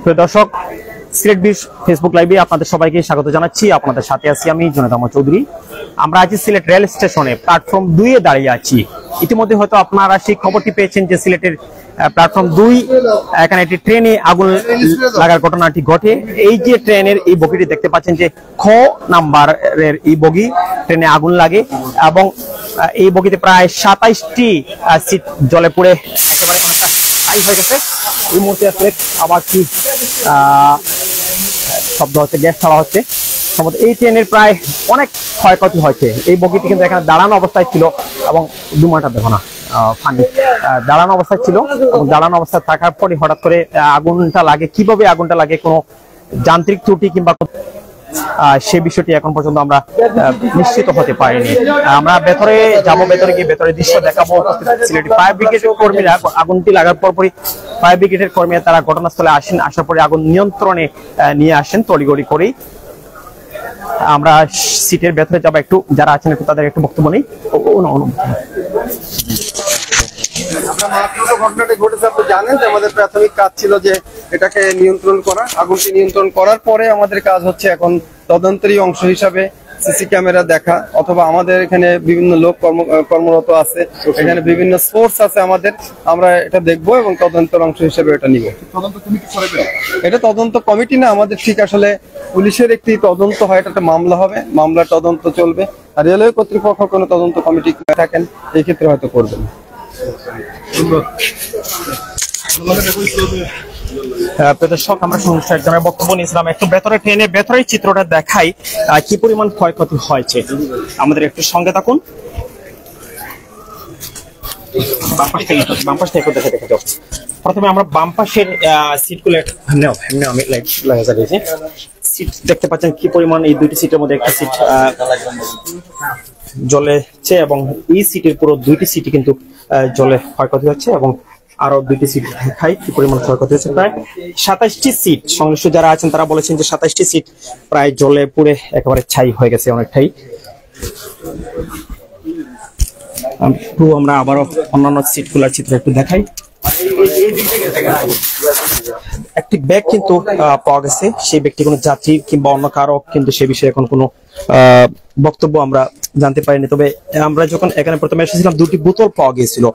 প্রিয় দর্শক, সিলেট বিশ ফেসবুক লাইভে আপনাদের সবাইকে স্বাগত জানাচ্ছি। আপনাদের সাথে আছি আমি জনতা চৌধুরী। আমরা আছি সিলেট রেল স্টেশনে প্ল্যাটফর্ম 2 এ দাঁড়িয়ে আছি। ইতিমধ্যে হয়তো আপনারা সেই খবরটি পেয়েছেন যে সিলেটের প্ল্যাটফর্ম 2 এখানে একটি ট্রেনে আগুন লাগার ঘটনাটি ঘটে। এই যে ট্রেনের এই বগিটি দেখতে পাচ্ছেন যে খ নাম্বারের এই বগি ট্রেনে আগুন লাগে এবং এই বগিতে প্রায় 27টি সিট জ্বলে পুড়ে একেবারে অনেকটা ছাই হয়ে গেছে। এই মুহূর্তে আসলে আবার কি শব্দ হচ্ছে, গ্যাস ছাড়া হচ্ছে। এই ট্রেনের প্রায় অনেক ক্ষয়ক্ষতি হয়েছে। এই বগিটি কিন্তু এখানে দাঁড়ানো অবস্থায় ছিল এবং দুমাটা দেখো না পানি দাঁড়ানো অবস্থায় ছিল এবং দাঁড়ানো অবস্থায় থাকার পরে হঠাৎ করে আগুনটা লাগে। কিভাবে আগুনটা লাগে, কোনো যান্ত্রিক ত্রুটি কিংবা সে বিষয়টি এখন পর্যন্ত আমরা নিশ্চিত হতে পারিনি। আমরা ভেতরে যাবো, ভেতরে গিয়ে ভেতরের দৃশ্য দেখাবো। সিলেটি ফায়ার ব্রিগেডের কর্মীরা আগুনটি লাগার পরপরই ফায়ার ব্রিগেডের কর্মীরা তারা ঘটনাস্থলে আসেন, আসার পরে আগুন নিয়ন্ত্রণে নিয়ে আসেন তড়িঘড়ি করেই। আমরা সিটের ভেতরে যাবো, একটু যারা আছেন একটু তাদের একটু বক্তব্য নেই। ঘটনাটি ঘটেছে, আপনি জানেন যে আমাদের প্রাথমিক কাজ ছিল যে এটাকে নিয়ন্ত্রণ করা। আগুনটি নিয়ন্ত্রণ করার পরে আমাদের কাজ হচ্ছে এখন তদন্তেরই অংশ হিসাবে সিসি ক্যামেরা দেখা, অথবা আমাদের এখানে বিভিন্ন লোক কর্মরত আছে, এখানে বিভিন্ন সোর্স আছে আমাদের, আমরা এটা দেখবো এবং তদন্তের অংশ হিসেবে এটা নিব। এটা তদন্ত কমিটি না, আমাদের ঠিক আসলে পুলিশের একটি তদন্ত হয়, এটা একটা মামলা হবে, মামলার তদন্ত চলবে। আর রেলওয়ে কর্তৃপক্ষ কোনো তদন্ত কমিটি থাকেন এই ক্ষেত্রে হয়তো করবেন। দর্শক, আমরা একজনের বক্তব্য নিয়েছিলাম। একটু ভেতরে ট্রেনের ভেতরের চিত্রটা দেখাই কি পরিমাণ ক্ষয়ক্ষতি হয়েছে। আমাদের একটু সঙ্গে থাকুন। বাম পাশ থেকে দেখে যাও। প্রথমে আমরা বাম পাশের সিটগুলো আমি লাগিয়েছি। সিট দেখতে পাচ্ছেন কি পরিমাণ, এই দুইটি সিটের মধ্যে একটা সিট জ্বলেছে এবং এই সিটের পুরো দুইটি সিটই কিন্তু জ্বলে ক্ষয়ক্ষতি হচ্ছে এবং আরো দুইটি সিট দেখাই কি পরিমাণ ক্ষয়ক্ষতি হচ্ছে। প্রায় 27টি সিট সংশ্লিষ্ট যারা আছেন তারা বলেছেন যে 27টি সিট প্রায় জ্বলে পুড়ে একেবারে ছাই হয়ে গেছে অনেকটাই। আমরা আবারও অন্যান্য সিটগুলোর চিত্র একটু দেখাই। একটি ব্যাগ কিন্তু পাওয়া গেছে, সেই ব্যক্তি কোনো যাত্রী কিংবা অন্য কারো কিন্তু সে বিষয়ে এখন কোনো বক্তব্য আমরা জানতে পারিনি। তবে আমরা যখন এখানে প্রথমে এসেছিলাম দুটি বোতল পাওয়া গিয়েছিল,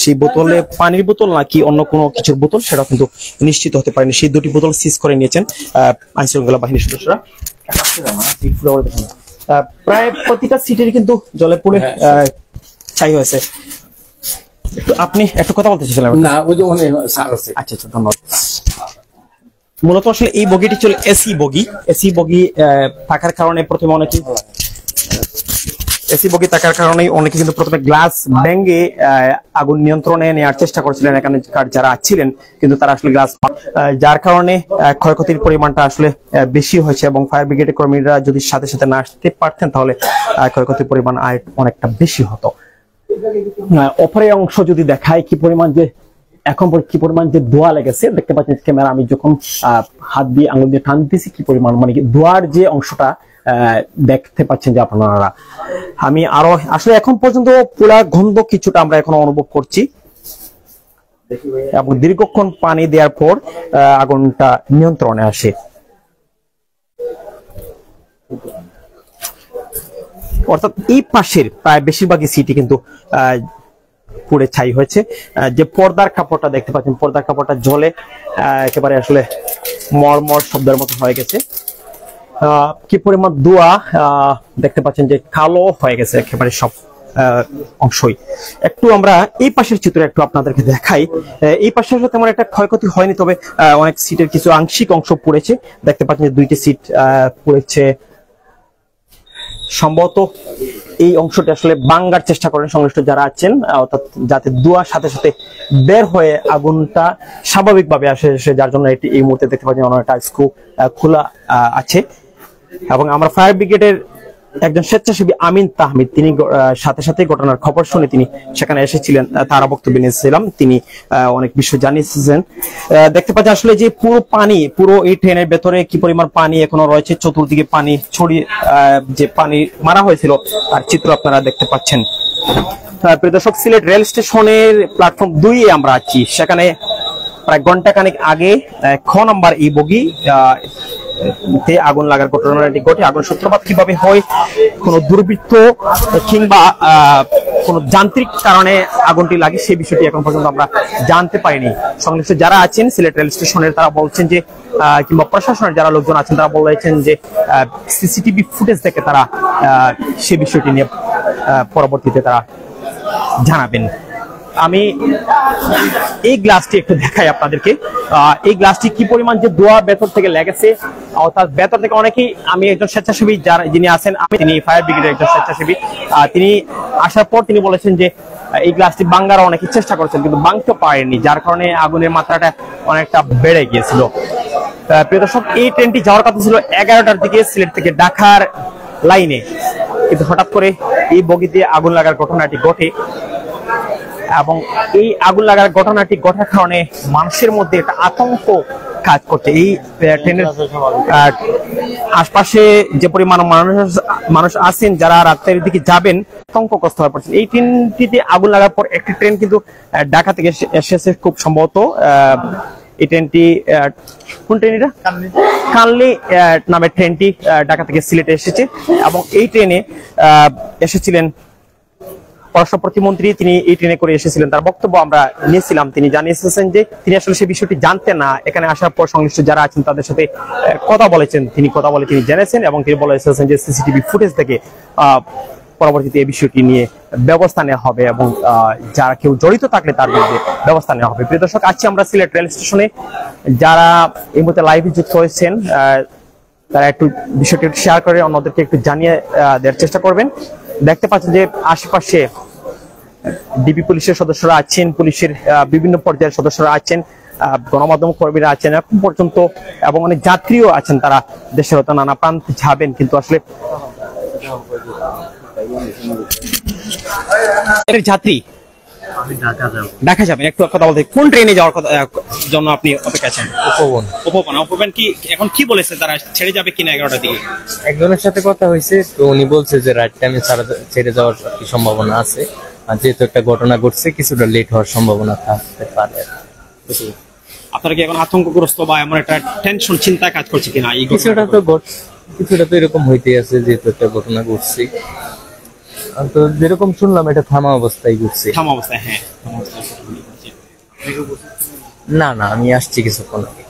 সেই বোতলে পানির বোতল নাকি অন্য কোনো কিছুর বোতল সেটা কিন্তু নিশ্চিত হতে পারেনি। সেই দুটি বোতল সিজ করে নিয়েছেন আইন শৃঙ্খলা বাহিনীর সদস্যরা। প্রায় প্রতিটা সিটের কিন্তু জলে পুড়ে ছাই হয়েছে। আপনি একটু কথা বলতে চাইছিলেন? আচ্ছা, ধন্যবাদ। মূলত আসলে এই বগিটি ছিল এসি বগি। এসি বগি থাকার কারণে প্রথমে অনেকে কিন্তু প্রথমে গ্লাস ভেঙে আগুন নিয়ন্ত্রণে নেওয়ার চেষ্টা করছিলেন এখানে যারা ছিলেন, কিন্তু তারা আসলে গ্লাস, যার কারণে ক্ষয়ক্ষতির পরিমাণটা আসলে বেশি হয়েছে এবং ফায়ার ব্রিগেডের কর্মীরা যদি সাথে সাথে না আসতে পারতেন তাহলে ক্ষয়ক্ষতির পরিমাণ অনেকটা বেশি হতো। অপরের অংশ যদি দেখায় কি পরিমাণ যে এখন কি পরিমাণ যে ধোঁয়া লেগেছে দেখতে পাচ্ছেন ক্যামেরা, আমি যখন হাত দিয়ে আঙুল দিয়ে টান দিয়েছি কি পরিমাণ মানে ধোঁয়ার যে অংশটা দেখতে পাচ্ছেন যে আপনারা। আমি আরো আসলে এখন পর্যন্ত পুরা গন্ধ কিছুটা আমরা এখন অনুভব করছি এবং দীর্ঘক্ষণ পানি দেওয়ার পর আগুনটা নিয়ন্ত্রণে আসে। অর্থাৎ এই পাশের প্রায় বেশিরভাগই সিটি কিন্তু পুড়ে ছাই হয়েছে। যে পর্দার কাপড়টা দেখতে পাচ্ছেন, পর্দার কাপড়টা জ্বলে একেবারে আসলে মরমর শব্দের মতো হয়ে গেছে। কি পরিমাণ ধোঁয়া দেখতে পাচ্ছেন যে কালো হয়ে গেছে একেবারে সব অংশই। একটু আমরা এই পাশের চিত্র একটু আপনাদেরকে দেখাই। এই পাশে তেমন একটা ক্ষয়ক্ষতি হয়নি, তবে অনেক সিটের কিছু আংশিক অংশ পুড়েছে। দেখতে পাচ্ছেন যে দুইটি সিট পুড়েছে। সম্ভবত এই অংশটি আসলে ভাঙার চেষ্টা করেন সংশ্লিষ্ট যারা আছেন, অর্থাৎ যাতে ধোঁয়ার সাথে সাথে বের হয়ে আগুনটা স্বাভাবিকভাবে আসে, যার জন্য এটি এই মুহূর্তে দেখতে পাচ্ছেন অনেকটা স্ক্রু খোলা আছে। এবং আমরা ফায়ার ব্রিগেডের একজন স্বেচ্ছাসেবী আমিন তাহমিদ, তিনি সাথে সাথে ঘটনার খবর শুনে তিনি সেখানে এসেছিলেন, তারা বক্তব্য নিয়েছিলাম, তিনি অনেক বিষয় জানিয়েছেন। দেখতে পাচ্ছেন আসলে যে পুরো এই ট্রেনের ভেতরে কি পরিমাণ পানি এখনো রয়েছে, চতুর্দিকে পানি ছড়িয়ে যে পানি মারা হয়েছিল তার চিত্র আপনারা দেখতে পাচ্ছেন। প্রিয় দর্শক, সিলেট রেল স্টেশনের প্ল্যাটফর্ম 2 এ আমরা আছি। সেখানে প্রায় ঘন্টাখানেক আগে খ নাম্বার এই বগি আগুন লাগার ঘটনাটি ঘটে। আগুন সূত্রপাত কিভাবে হয়, কোনো দুর্বৃত্ত কিংবা কোনো যান্ত্রিক কারণে আগুনটি লাগে সেই বিষয়টি এখন পর্যন্ত আমরা জানতে পারিনি। সংশ্লিষ্ট যারা আছেন সিলেট রেল স্টেশনের তারা বলছেন যে কিংবা প্রশাসনের যারা লোকজন আছেন তারা বলেছেন যে সিসিটিভি ফুটেজ থেকে তারা সেই বিষয়টি নিয়ে পরবর্তীতে তারা জানাবেন। আমি এই গ্লাসটি একটু দেখাই আপনাদেরকে। এই গ্লাসটি কি পরিমাণ যে ধোঁয়া ভেতর থেকে লেগেছে, অর্থাৎ ভেতর থেকে অনেকেই, আমি একজন স্বেচ্ছাসেবী যিনি আছেন, তিনি ফায়ার ব্রিগেডের একজন স্বেচ্ছাসেবী, তিনি আসার পর তিনি বলেছেন যে এই গ্লাসটি ভাঙার অনেকে চেষ্টা করেছেন কিন্তু ভাঙতে পারেনি, যার কারণে আগুনের মাত্রাটা অনেকটা বেড়ে গিয়েছিল। প্রিয় দর্শক, এই ট্রেনটি যাওয়ার কথা ছিল 11টার দিকে সিলেট থেকে ঢাকার লাইনে, কিন্তু হঠাৎ করে এই বগিতে আগুন লাগার ঘটনাটি ঘটে এবং এই আগুন লাগার ঘটনাটি ঘটার কারণে মানুষের মধ্যে একটা আতঙ্ক কাজ করছে। এই ট্রেনের আশপাশে যে পরিমাণ মানুষ আছেন যারা রাতের দিকে যাবেন আতঙ্কগ্রস্ত হয়ে পড়ছেন। এই ট্রেনটিতে আগুন লাগার পর একটি ট্রেন কিন্তু ঢাকা থেকে এসেছে খুব সম্ভবত। এই ট্রেনটি কোন ট্রেন? এটা কানলি নামের ট্রেনটি ঢাকা থেকে সিলেটে এসেছে এবং এই ট্রেনে এসেছিলেন পররাষ্ট্র প্রতিমন্ত্রী, তিনি এই ট্রেনে করে এসেছিলেন। তার বক্তব্য আমরা নিয়েছিলাম। তিনি জানিয়েছেন যে তিনি আসলে সেই বিষয়টি জানতেন না। এখানে আসার পর সংশ্লিষ্ট যারা আছেন তাদের সাথে কথা বলেছেন, তিনি কথা বলে তিনি জেনেছেন এবং তিনি বলে এসেছেন যে সিসিটিভি ফুটেজ থেকে পরবর্তীতে এই বিষয়টি নিয়ে ব্যবস্থা নেওয়া হবে এবং যারা কেউ জড়িত থাকলে তার বিরুদ্ধে ব্যবস্থা নেওয়া হবে। প্রিয় দর্শক, আজকে আমরা সিলেট রেল স্টেশনে যারা এই মুহূর্তে লাইভে যুক্ত হয়েছেন তারা একটু বিষয়টি শেয়ার করে অন্যদেরকে একটু জানিয়ে দেওয়ার চেষ্টা করবেন। দেখতে পাচ্ছেন যে আশেপাশে ডিবি পুলিশের সদস্যরা আছেন, পুলিশের বিভিন্ন পর্যায়ের সদস্যরা আছেন, গণমাধ্যম কর্মীরা আছেন এখন পর্যন্ত এবং অনেক যাত্রীও আছেন। তারা দেশের হয়তো নানা প্রান্তে যাবেন, কিন্তু আসলে যাত্রী ঢাকা যাবেন। একটু কথা বলতে, কোন ট্রেনে যাওয়ার জন্য আপনি অপেক্ষা আছেন? উপবন কি এখন কি বলেছে, তারা ছেড়ে যাবে কিনা 11টার দিকে? একজনের সাথে কথা হয়েছে, তো উনি বলছে যে রাইট টাইমে ছেড়ে যাওয়ার কি সম্ভাবনা আছে, আর যেহেতু একটা ঘটনা ঘটছে কিছুটা লেট হওয়ার সম্ভাবনা থাকতে পারে। আপনারা কি এখন আতঙ্কগ্রস্ত বা এমন একটা টেনশন চিন্তা কাজ করছে কিনা? কিছুটা তো এরকম হইতে আছে, যেহেতু একটা ঘটনা ঘটছে, তো যেরকম শুনলাম এটা থামা অবস্থায় ঘটছে। থামা অবস্থায়? হ্যাঁ, না আমি আসছি কিছুক্ষণ আগে,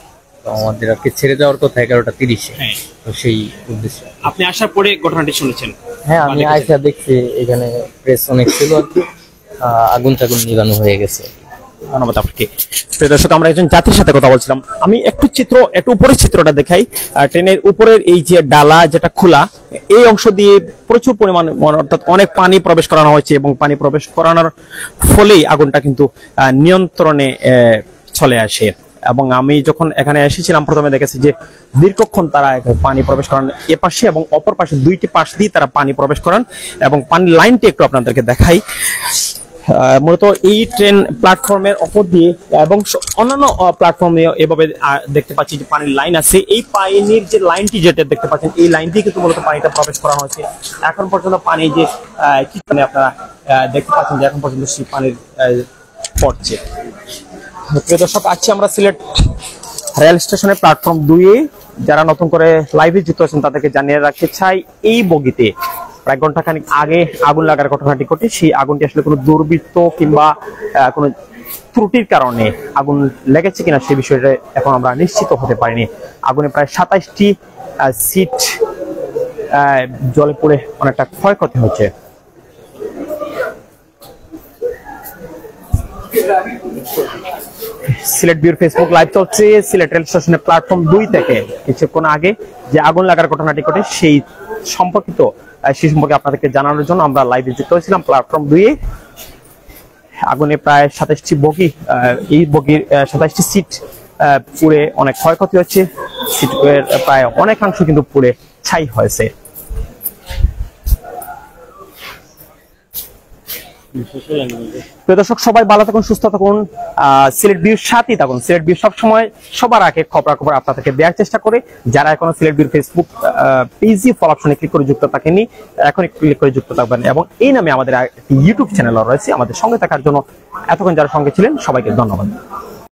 তো আমাদের আজকে ছেড়ে যাওয়ার কথা 11:30। হ্যাঁ, তো সেই উদ্দেশ্যে আপনি আসার পরে ঘটনাটি শুনেছেন? হ্যাঁ, আমি আইসা দেখছি এখানে প্রেস অনেক ছিল আর কি, আগুন নিবানো হয়ে গেছে। ধন্যবাদ আপনাকে। দর্শক, আমরা একজন যাত্রীর সাথে কথা বলছিলাম। আমি একটু উপরের চিত্রটা দেখাই। ট্রেনের উপরের এই যে ডালা যেটা খোলা, এই অংশ দিয়ে প্রচুর পরিমাণ অর্থাৎ অনেক পানি প্রবেশ করানো হয়েছে এবং পানি প্রবেশ করানোর ফলেই আগুনটা কিন্তু নিয়ন্ত্রণে চলে আসে। এবং আমি যখন এখানে এসেছিলাম প্রথমে দেখেছি যে দীর্ঘক্ষণ তারা পানি প্রবেশ করান এ পাশে এবং অপর পাশে, দুইটি পাশ দিয়ে তারা পানি প্রবেশ করান এবং পানির লাইনটি একটু আপনাদেরকে দেখাই। মূলত এই ট্রেন প্ল্যাটফর্মের অপর দিয়ে এবং অন্যান্য প্ল্যাটফর্মে এভাবে দেখতে পাচ্ছি যে পানির লাইন আছে। এই পানির যে লাইনটি যেটা দেখতে পাচ্ছেন, এই লাইন দিয়ে কিন্তু মূলত পানিটা প্রবেশ করা হয়েছে। এখন পর্যন্ত পানি যে কি আপনারা দেখতে পাচ্ছেন যে এখন পর্যন্ত সেই পানির পড়ছে। প্রিয় দর্শক, আজকে আমরা সিলেট রেল স্টেশনের প্ল্যাটফর্ম 2-এ যারা নতুন করে লাইভে যুক্ত আছেন তাদেরকে জানিয়ে রাখতে চাই, এই বগিতে প্রায় ঘন্টাখানিক আগে আগুন লাগার ঘটনাটি ঘটে। সেই আগুনটি আসলে কোনো দুর্বৃত্ত কিংবা কোনো ত্রুটির কারণে আগুন লেগেছে কিনা সে বিষয়টা এখন আমরা নিশ্চিত হতে পারিনি। আগুনে প্রায় 27টি সিট জলে পড়ে অনেকটা ক্ষয়ক্ষতি হচ্ছে। সিলেট ভিউর ফেসবুক লাইভ চলছে সিলেট রেল স্টেশনের প্ল্যাটফর্ম 2 থেকে। কিছুক্ষণ আগে যে আগুন লাগার ঘটনাটি ঘটে সেই সম্পর্কে আপনাদেরকে জানানোর জন্য আমরা লাইভে যুক্ত হয়েছিলাম। প্ল্যাটফর্ম 2-এ আগুনে প্রায় 27টি বগি, এই বগির 27টি সিট পুড়ে অনেক ক্ষয়ক্ষতি হচ্ছে। সিটের প্রায় অনেকাংশ কিন্তু পুড়ে ছাই হয়েছে। প্রিয় দর্শক, সবাই ভালো থাকুন, সুস্থ থাকুন, সিলেট ভিউর সাথেই থাকুন। সিলেট ভিউ সবসময় সবার আগে খবরাখবর আপনাদেরকে দেওয়ার চেষ্টা করে। যারা এখনো সিলেট ভিউর ফেসবুক পেজে ফলো অপশনে ক্লিক করে যুক্ত থাকেননি, এখন ক্লিক করে যুক্ত থাকবেন এবং এই নামে আমাদের ইউটিউব চ্যানেল রয়েছে। আমাদের সঙ্গে থাকার জন্য এতক্ষণ যারা সঙ্গে ছিলেন সবাইকে ধন্যবাদ।